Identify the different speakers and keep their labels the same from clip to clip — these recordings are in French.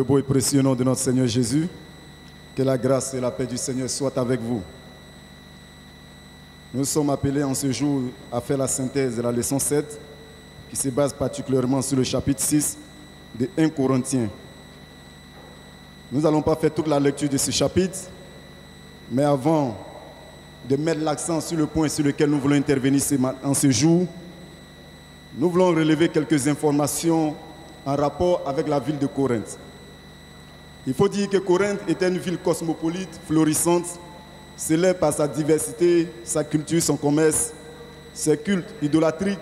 Speaker 1: le beau et précieux nom de notre Seigneur Jésus, que la grâce et la paix du Seigneur soient avec vous. Nous sommes appelés en ce jour à faire la synthèse de la leçon 7, qui se base particulièrement sur le chapitre 6 de 1 Corinthiens. Nous n'allons pas faire toute la lecture de ce chapitre, mais avant de mettre l'accent sur le point sur lequel nous voulons intervenir en ce jour, nous voulons relever quelques informations en rapport avec la ville de Corinthe. Il faut dire que Corinthe était une ville cosmopolite, florissante, célèbre par sa diversité, sa culture, son commerce, ses cultes idolâtriques,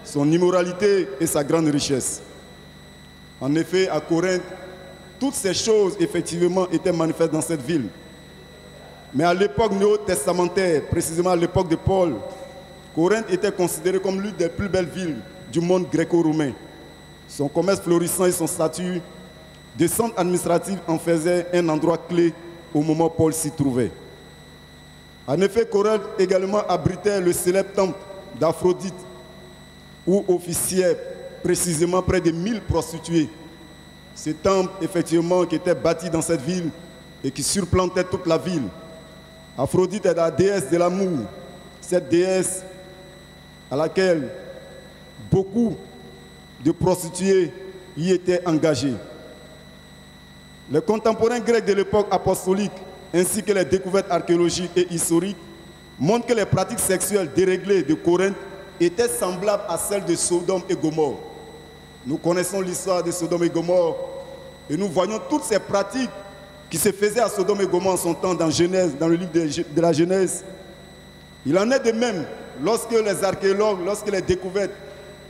Speaker 1: son immoralité et sa grande richesse. En effet, à Corinthe, toutes ces choses, effectivement, étaient manifestes dans cette ville. Mais à l'époque néo-testamentaire, précisément à l'époque de Paul, Corinthe était considérée comme l'une des plus belles villes du monde gréco-romain. Son commerce florissant et son statut de centre administratif en faisaient un endroit clé au moment où Paul s'y trouvait. En effet, Corinthe également abritait le célèbre temple d'Aphrodite, où officiaient précisément près de 1000 prostituées. Ce temple, effectivement, qui était bâti dans cette ville et qui surplantait toute la ville. Aphrodite est la déesse de l'amour, cette déesse à laquelle beaucoup de prostituées y étaient engagées. Les contemporains grecs de l'époque apostolique, ainsi que les découvertes archéologiques et historiques, montrent que les pratiques sexuelles déréglées de Corinthe étaient semblables à celles de Sodome et Gomorrhe. Nous connaissons l'histoire de Sodome et Gomorrhe et nous voyons toutes ces pratiques qui se faisaient à Sodome et Gomorrhe en son temps dans Genèse, dans le livre de la Genèse. Il en est de même lorsque les archéologues, lorsque les découvertes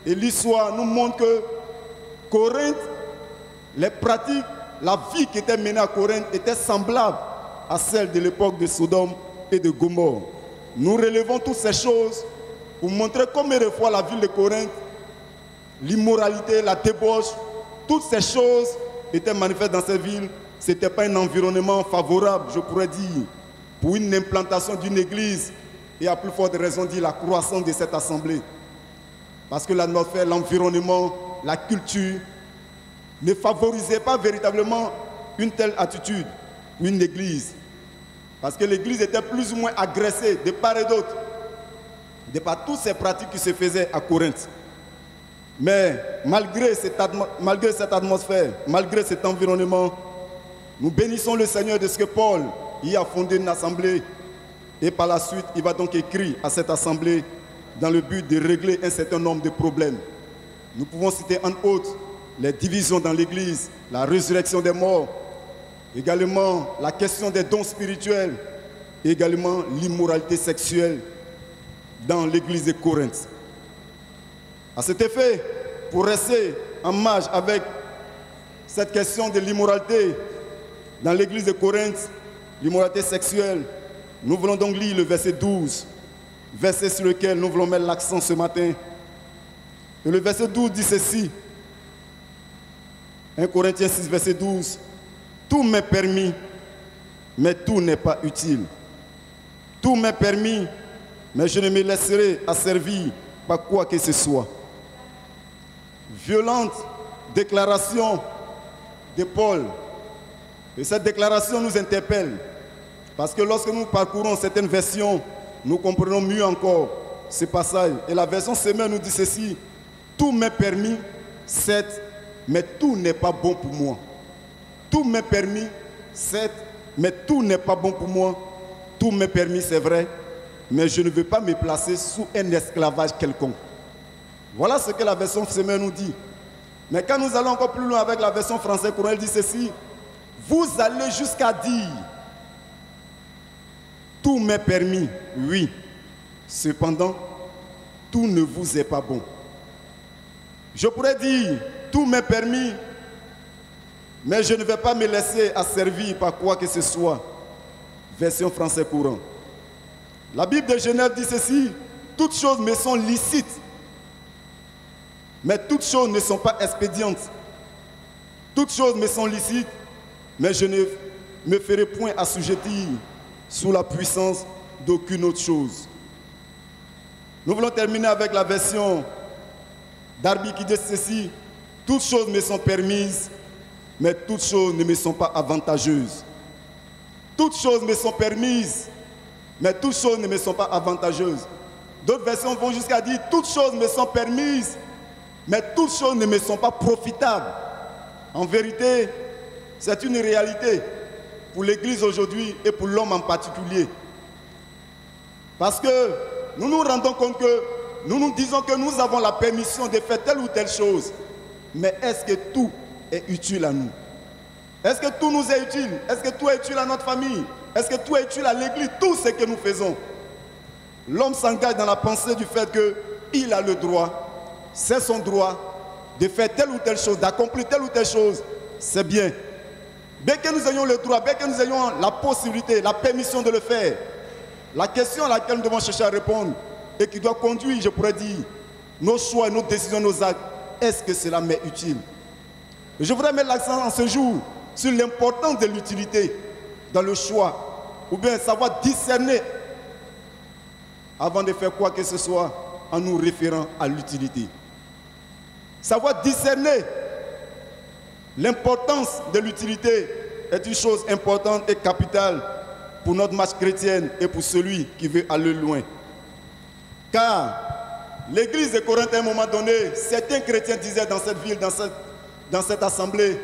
Speaker 1: et l'histoire nous montrent que Corinthe, les pratiques, la vie qui était menée à Corinthe était semblable à celle de l'époque de Sodome et de Gomorrhe. Nous relevons toutes ces choses pour montrer combien de fois la ville de Corinthe, l'immoralité, la débauche, toutes ces choses étaient manifestes dans cette ville. Ce n'était pas un environnement favorable, je pourrais dire, pour une implantation d'une église et à plus forte raison dire la croissance de cette assemblée. Parce que l'atmosphère, l'environnement, la culture ne favorisaient pas véritablement une telle attitude, une église. Parce que l'église était plus ou moins agressée de part et d'autre, de par toutes ces pratiques qui se faisaient à Corinthe. Mais malgré cette atmosphère, malgré cet environnement, nous bénissons le Seigneur de ce que Paul y a fondé une assemblée. Et par la suite, il va donc écrire à cette assemblée dans le but de régler un certain nombre de problèmes. Nous pouvons citer entre autres les divisions dans l'église, la résurrection des morts, également la question des dons spirituels, et également l'immoralité sexuelle dans l'église de Corinthe. À cet effet, pour rester en marge avec cette question de l'immoralité dans l'église de Corinthe, l'immoralité sexuelle, nous voulons donc lire le verset 12, verset sur lequel nous voulons mettre l'accent ce matin. Et le verset 12 dit ceci, 1 Corinthiens 6, verset 12, « Tout m'est permis, mais tout n'est pas utile. Tout m'est permis, mais je ne me laisserai asservir par quoi que ce soit. » Violente déclaration de Paul. Et cette déclaration nous interpelle, parce que lorsque nous parcourons certaines versions, nous comprenons mieux encore ce passage. Et la version Semeur nous dit ceci, « Tout m'est permis, certes, mais tout n'est pas bon pour moi. Tout m'est permis, certes, mais tout n'est pas bon pour moi. Tout m'est permis, c'est vrai, mais je ne veux pas me placer sous un esclavage quelconque. » Voilà ce que la version Semeur nous dit. Mais quand nous allons encore plus loin avec la version française courant, elle dit ceci, « Vous allez jusqu'à dire, tout m'est permis, oui, cependant, tout ne vous est pas bon. » Je pourrais dire, tout m'est permis, mais je ne vais pas me laisser asservir par quoi que ce soit. Version français courant. La Bible de Genève dit ceci, toutes choses me sont licites, mais toutes choses ne sont pas expédientes. Toutes choses me sont licites, mais je ne me ferai point assujettir sous la puissance d'aucune autre chose. Nous voulons terminer avec la version Darby qui dit ceci, toutes choses me sont permises, mais toutes choses ne me sont pas avantageuses. Toutes choses me sont permises, mais toutes choses ne me sont pas avantageuses. D'autres versions vont jusqu'à dire toutes choses me sont permises, mais toutes choses ne me sont pas profitables. En vérité, c'est une réalité pour l'Église aujourd'hui et pour l'homme en particulier. Parce que nous nous rendons compte que nous nous disons que nous avons la permission de faire telle ou telle chose. Mais est-ce que tout est utile à nous? Est-ce que tout nous est utile? Est-ce que tout est utile à notre famille? Est-ce que tout est utile à l'Église? Tout ce que nous faisons. L'homme s'engage dans la pensée du fait qu'il a le droit, c'est son droit, de faire telle ou telle chose, d'accomplir telle ou telle chose. C'est bien. Bien que nous ayons le droit, bien que nous ayons la possibilité, la permission de le faire, la question à laquelle nous devons chercher à répondre et qui doit conduire, je pourrais dire, nos choix, nos décisions, nos actes, est-ce que cela m'est utile? Je voudrais mettre l'accent en ce jour sur l'importance de l'utilité dans le choix, ou bien savoir discerner avant de faire quoi que ce soit en nous référant à l'utilité. Savoir discerner l'importance de l'utilité est une chose importante et capitale pour notre marche chrétienne et pour celui qui veut aller loin. Car l'église de Corinthe, à un moment donné, certains chrétiens disaient dans cette ville, dans cette assemblée,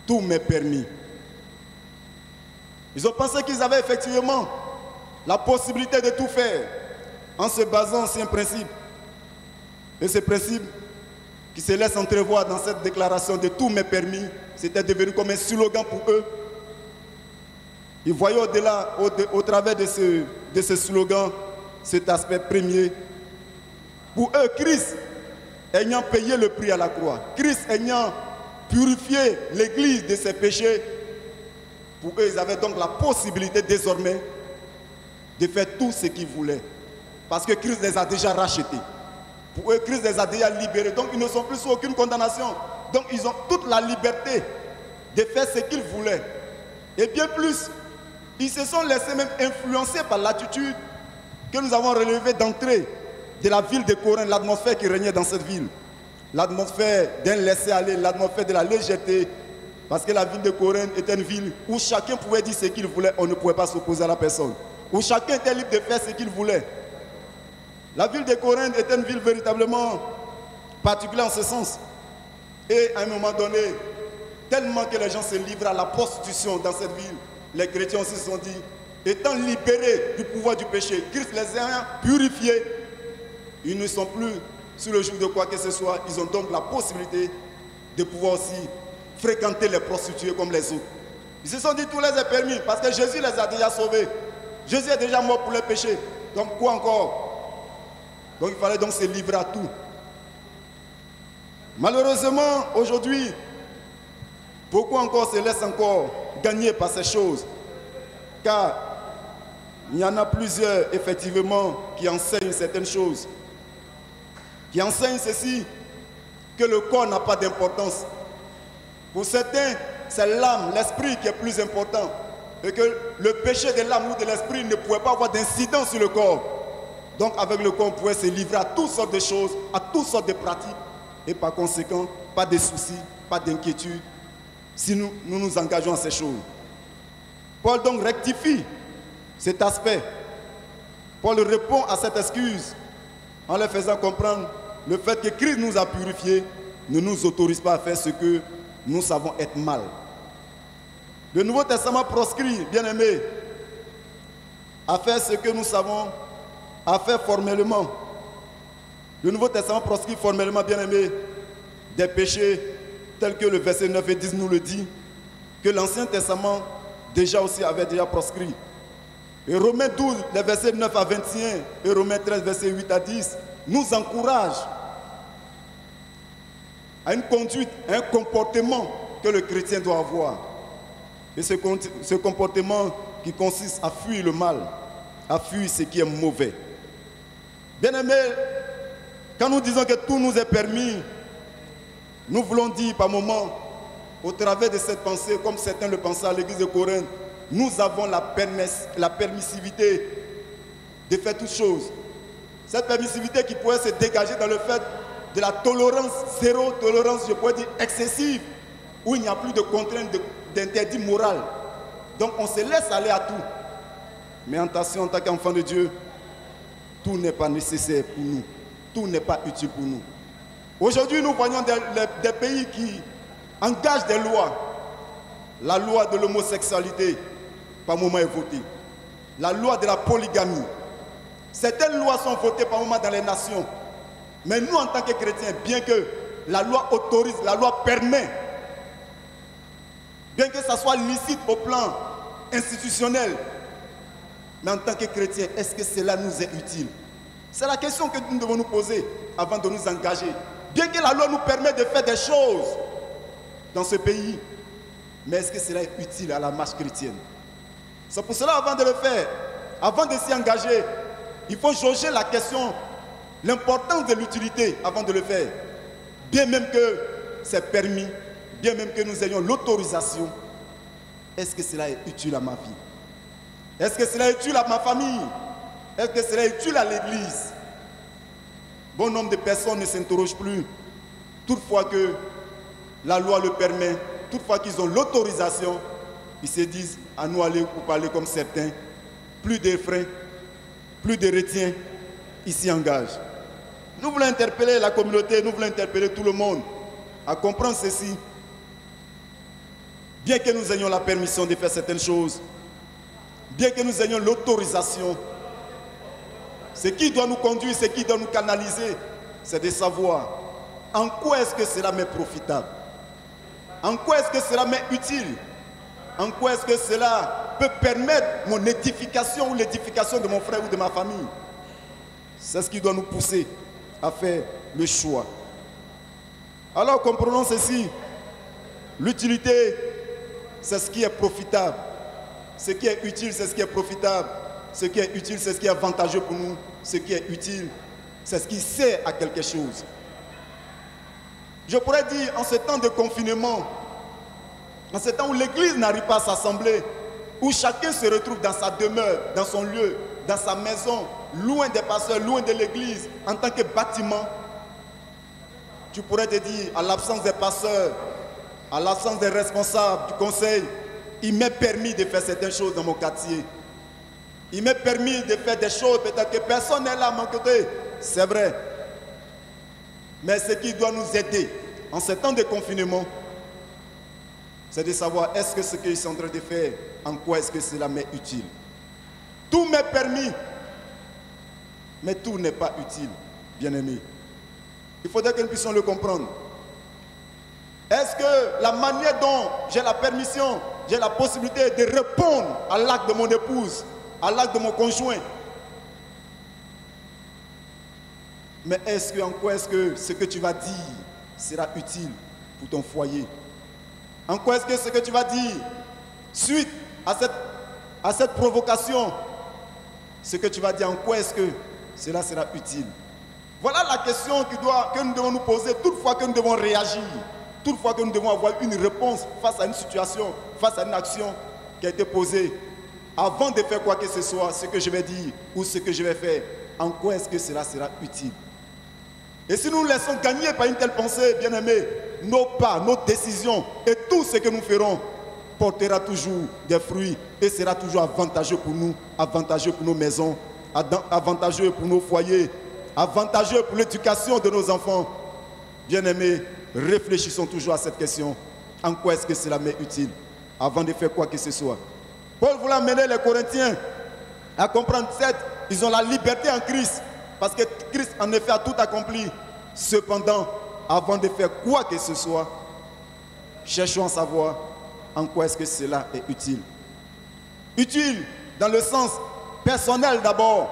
Speaker 1: tout m'est permis. Ils ont pensé qu'ils avaient effectivement la possibilité de tout faire en se basant sur un principe. Et ce principe qui se laisse entrevoir dans cette déclaration de tout m'est permis, c'était devenu comme un slogan pour eux. Ils voyaient au-delà, au travers de ce slogan, cet aspect premier. Pour eux, Christ ayant payé le prix à la croix, Christ ayant purifié l'Église de ses péchés, pour eux, ils avaient donc la possibilité désormais de faire tout ce qu'ils voulaient. Parce que Christ les a déjà rachetés. Pour eux, Christ les a déjà libérés. Donc, ils ne sont plus sous aucune condamnation. Donc, ils ont toute la liberté de faire ce qu'ils voulaient. Et bien plus, ils se sont laissés même influencer par l'attitude que nous avons relevée d'entrée de la ville de Corinthe, l'atmosphère qui régnait dans cette ville. L'atmosphère d'un laisser-aller, l'atmosphère de la légèreté. Parce que la ville de Corinthe était une ville où chacun pouvait dire ce qu'il voulait, on ne pouvait pas s'opposer à la personne. Où chacun était libre de faire ce qu'il voulait. La ville de Corinthe était une ville véritablement particulière en ce sens. Et à un moment donné, tellement que les gens se livraient à la prostitution dans cette ville, les chrétiens aussi se sont dit, étant libérés du pouvoir du péché, Christ les a purifiés, ils ne sont plus sur le joug de quoi que ce soit, ils ont donc la possibilité de pouvoir aussi fréquenter les prostituées comme les autres. Ils se sont dit, tout les est permis, parce que Jésus les a déjà sauvés. Jésus est déjà mort pour les péchés. Donc quoi encore? Donc il fallait donc se livrer à tout. Malheureusement, aujourd'hui, beaucoup encore se laissent encore gagner par ces choses. Car il y en a plusieurs, effectivement, qui enseignent certaines choses. Qui enseignent ceci, que le corps n'a pas d'importance. Pour certains, c'est l'âme, l'esprit qui est plus important. Et que le péché de l'âme ou de l'esprit ne pouvait pas avoir d'incidence sur le corps. Donc avec le corps, on pouvait se livrer à toutes sortes de choses, à toutes sortes de pratiques. Et par conséquent, pas de soucis, pas d'inquiétude, si nous nous engageons à ces choses. Paul donc rectifie cet aspect. Paul répond à cette excuse en leur faisant comprendre le fait que Christ nous a purifiés ne nous autorise pas à faire ce que nous savons être mal. Le Nouveau Testament proscrit, bien aimé, à faire ce que nous savons, à faire formellement. Le Nouveau Testament proscrit formellement, bien aimé, des péchés tels que le verset 9 et 10 nous le dit, que l'Ancien Testament déjà aussi avait déjà proscrit. Et Romains 12, les versets 9 à 21 et Romains 13, versets 8 à 10, nous encouragent à une conduite, à un comportement que le chrétien doit avoir. Et ce comportement qui consiste à fuir le mal, à fuir ce qui est mauvais. Bien aimé, quand nous disons que tout nous est permis, nous voulons dire par moments, au travers de cette pensée, comme certains le pensaient à l'église de Corinthe, nous avons la permissivité de faire toutes choses. Cette permissivité qui pourrait se dégager dans le fait de la tolérance, zéro tolérance, je pourrais dire excessive, où il n'y a plus de contraintes d'interdit moral. Donc on se laisse aller à tout. Mais attention, en tant qu'enfant de Dieu, tout n'est pas nécessaire pour nous. Tout n'est pas utile pour nous. Aujourd'hui, nous voyons des pays qui engagent des lois. La loi de l'homosexualité, par moment, est votée. La loi de la polygamie. Certaines lois sont votées par moment dans les nations. Mais nous, en tant que chrétiens, bien que la loi autorise, la loi permet, bien que ça soit licite au plan institutionnel, mais en tant que chrétiens, est-ce que cela nous est utile? C'est la question que nous devons nous poser avant de nous engager. Bien que la loi nous permette de faire des choses dans ce pays, mais est-ce que cela est utile à la marche chrétienne? C'est pour cela, avant de le faire, avant de s'y engager, il faut jauger la question, l'importance de l'utilité avant de le faire. Bien même que c'est permis, bien même que nous ayons l'autorisation, est-ce que cela est utile à ma vie? Est-ce que cela est utile à ma famille? Est-ce que cela est utile à l'Église? Bon nombre de personnes ne s'interrogent plus. Toutefois que la loi le permet, toutefois qu'ils ont l'autorisation, ils se disent, à nous aller pour parler comme certains, plus de freins, plus de retiens, ils s'y engagent. Nous voulons interpeller la communauté, nous voulons interpeller tout le monde à comprendre ceci. Bien que nous ayons la permission de faire certaines choses, bien que nous ayons l'autorisation, ce qui doit nous conduire, ce qui doit nous canaliser, c'est de savoir en quoi est-ce que cela m'est profitable, en quoi est-ce que cela m'est utile, en quoi est-ce que cela peut permettre mon édification ou l'édification de mon frère ou de ma famille. C'est ce qui doit nous pousser à faire le choix. Alors comprenons ceci, l'utilité, c'est ce qui est profitable. Ce qui est utile, c'est ce qui est profitable. Ce qui est utile, c'est ce qui est avantageux pour nous. Ce qui est utile, c'est ce qui sert à quelque chose. Je pourrais dire, en ce temps de confinement, en ce temps où l'Église n'arrive pas à s'assembler, où chacun se retrouve dans sa demeure, dans son lieu, dans sa maison, loin des pasteurs, loin de l'Église, en tant que bâtiment, tu pourrais te dire, à l'absence des pasteurs, à l'absence des responsables du conseil, il m'est permis de faire certaines choses dans mon quartier. Il m'est permis de faire des choses, peut-être que personne n'est là à mon côté. C'est vrai. Mais ce qui doit nous aider en ce temps de confinement, c'est de savoir est-ce que ce que je suis en train de faire, en quoi est-ce que cela m'est utile. Tout m'est permis, mais tout n'est pas utile, bien-aimé. Il faudrait que nous puissions le comprendre. Est-ce que la manière dont j'ai la permission, j'ai la possibilité de répondre à l'acte de mon épouse, à l'acte de mon conjoint, mais en quoi est-ce que ce que tu vas dire sera utile pour ton foyer? En quoi est-ce que ce que tu vas dire, suite à cette provocation, ce que tu vas dire, en quoi est-ce que cela sera utile? Voilà la question que nous devons nous poser toutefois que nous devons réagir, toutefois que nous devons avoir une réponse face à une situation, face à une action qui a été posée. Avant de faire quoi que ce soit, ce que je vais dire ou ce que je vais faire, en quoi est-ce que cela sera utile? Et si nous nous laissons gagner par une telle pensée, bien-aimés, nos pas, nos décisions et tout ce que nous ferons portera toujours des fruits et sera toujours avantageux pour nous, avantageux pour nos maisons, avantageux pour nos foyers, avantageux pour l'éducation de nos enfants. Bien-aimés, réfléchissons toujours à cette question. En quoi est-ce que cela m'est utile avant de faire quoi que ce soit? Paul voulait amener les Corinthiens à comprendre cette, ils ont la liberté en Christ, parce que Christ en effet a tout accompli. Cependant, avant de faire quoi que ce soit, cherchons à savoir en quoi est-ce que cela est utile. Utile dans le sens personnel d'abord,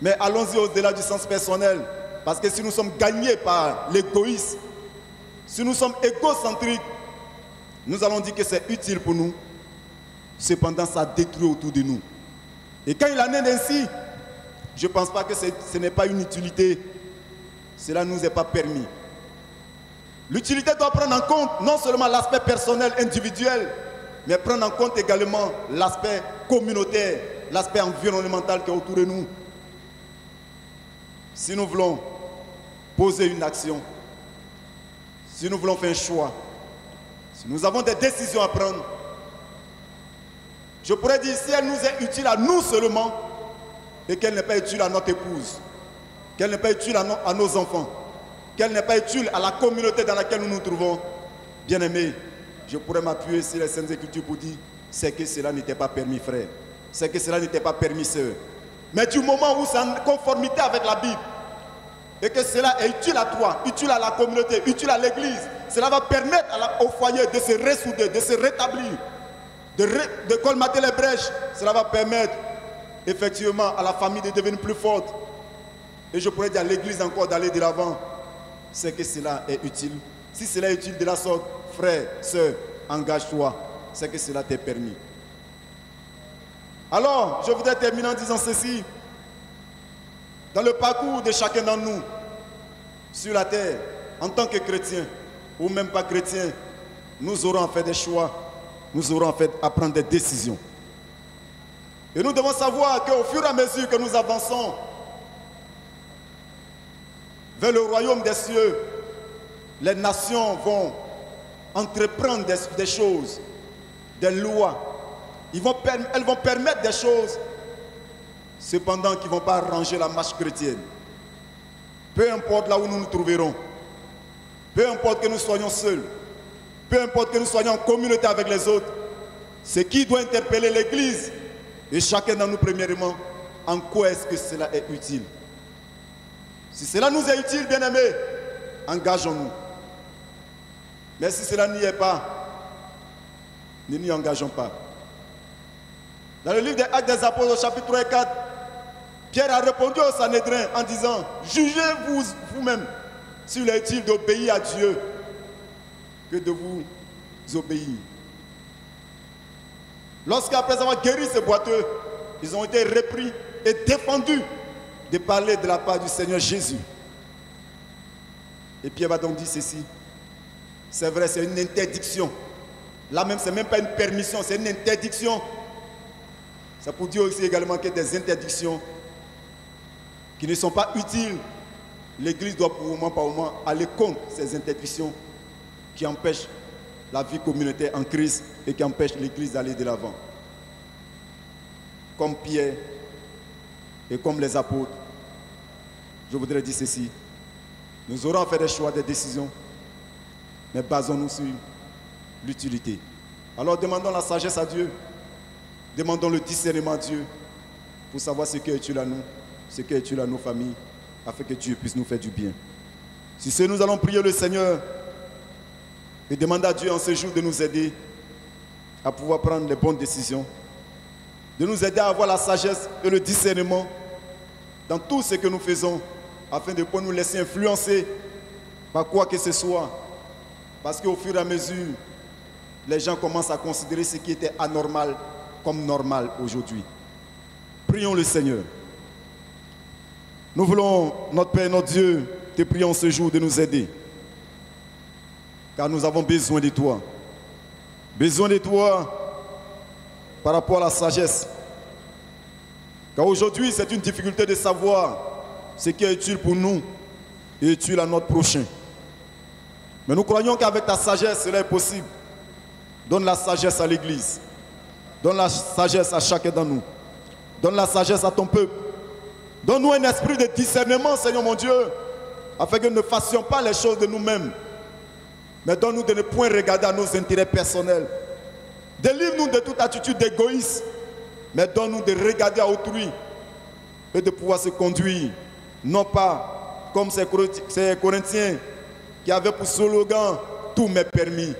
Speaker 1: mais allons-y au-delà du sens personnel, parce que si nous sommes gagnés par l'égoïsme, si nous sommes égocentriques, nous allons dire que c'est utile pour nous. Cependant, ça détruit autour de nous. Et quand il en est ainsi, je ne pense pas que ce n'est pas une utilité. Cela ne nous est pas permis. L'utilité doit prendre en compte non seulement l'aspect personnel, individuel, mais prendre en compte également l'aspect communautaire, l'aspect environnemental qui est autour de nous. Si nous voulons poser une action, si nous voulons faire un choix, Nous avons des décisions à prendre. Je pourrais dire, si elle nous est utile à nous seulement, et qu'elle n'est pas utile à notre épouse, qu'elle n'est pas utile à nos enfants, qu'elle n'est pas utile à la communauté dans laquelle nous nous trouvons, bien aimé, je pourrais m'appuyer sur les Saintes Écritures pour dire, c'est que cela n'était pas permis, frère. C'est que cela n'était pas permis, sœur. Mais du moment où c'est en conformité avec la Bible, et que cela est utile à toi, utile à la communauté, utile à l'église, cela va permettre au foyer de se ressouder, de se rétablir, de colmater les brèches. Cela va permettre effectivement à la famille de devenir plus forte. Et je pourrais dire à l'église encore d'aller de l'avant. C'est que cela est utile. Si cela est utile de la sorte, frère, sœur, engage-toi. C'est que cela t'est permis. Alors, je voudrais terminer en disant ceci. Dans le parcours de chacun d'entre nous, sur la terre, en tant que chrétien, ou même pas chrétien, nous aurons à faire des choix, nous aurons en fait à prendre des décisions. Et nous devons savoir qu'au fur et à mesure que nous avançons vers le royaume des cieux, les nations vont entreprendre des choses, des lois. Elles vont permettre des choses, cependant qui ne vont pas arranger la marche chrétienne. Peu importe là où nous nous trouverons, peu importe que nous soyons seuls, peu importe que nous soyons en communauté avec les autres, ce qui doit interpeller l'Église, et chacun d'entre nous premièrement, en quoi est-ce que cela est utile? Si cela nous est utile, bien-aimés, engageons-nous. Mais si cela n'y est pas, ne nous engageons pas. Dans le livre des Actes des Apôtres, au chapitre 3 et 4, Pierre a répondu au Sanhédrin en disant, jugez-vous vous-même s'il est utile d'obéir à Dieu que de vous obéir. Lorsqu'après avoir guéri ces boiteux, ils ont été repris et défendus de parler de la part du Seigneur Jésus. Et Pierre va donc dire ceci. C'est vrai, c'est une interdiction. Là même, ce n'est même pas une permission, c'est une interdiction. Ça pour dire aussi également qu'il y a des interdictions qui ne sont pas utiles. L'Église doit pour moment par moment aller contre ces interdictions qui empêchent la vie communautaire en crise et qui empêchent l'Église d'aller de l'avant. Comme Pierre et comme les apôtres, je voudrais dire ceci. Nous aurons à faire des choix, des décisions, mais basons-nous sur l'utilité. Alors demandons la sagesse à Dieu, demandons le discernement à Dieu pour savoir ce qui est utile à nous, ce qui est utile à nos familles, afin que Dieu puisse nous faire du bien. Si ce, nous allons prier le Seigneur et demander à Dieu en ce jour de nous aider à pouvoir prendre les bonnes décisions, de nous aider à avoir la sagesse et le discernement dans tout ce que nous faisons, afin de ne pas nous laisser influencer par quoi que ce soit. Parce qu'au fur et à mesure, les gens commencent à considérer ce qui était anormal comme normal aujourd'hui. Prions le Seigneur. Nous voulons, notre Père, notre Dieu, te prions ce jour de nous aider. Car nous avons besoin de toi. Besoin de toi par rapport à la sagesse. Car aujourd'hui, c'est une difficulté de savoir ce qui est utile pour nous et utile à notre prochain. Mais nous croyons qu'avec ta sagesse, cela est possible. Donne la sagesse à l'Église. Donne la sagesse à chacun d'entre nous. Donne la sagesse à ton peuple. Donne-nous un esprit de discernement, Seigneur mon Dieu, afin que nous ne fassions pas les choses de nous-mêmes. Mais donne-nous de ne point regarder à nos intérêts personnels. Délivre-nous de toute attitude d'égoïsme. Mais donne-nous de regarder à autrui et de pouvoir se conduire. Non pas comme ces Corinthiens qui avaient pour slogan « Tout m'est permis ».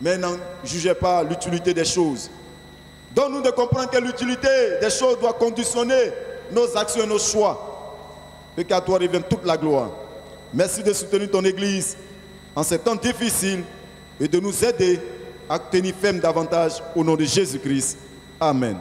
Speaker 1: Mais n'en jugez pas l'utilité des choses. Donne-nous de comprendre que l'utilité des choses doit conditionner nos actions et nos choix. Et qu'à toi revienne toute la gloire. Merci de soutenir ton Église en ces temps difficiles et de nous aider à tenir ferme davantage au nom de Jésus-Christ. Amen.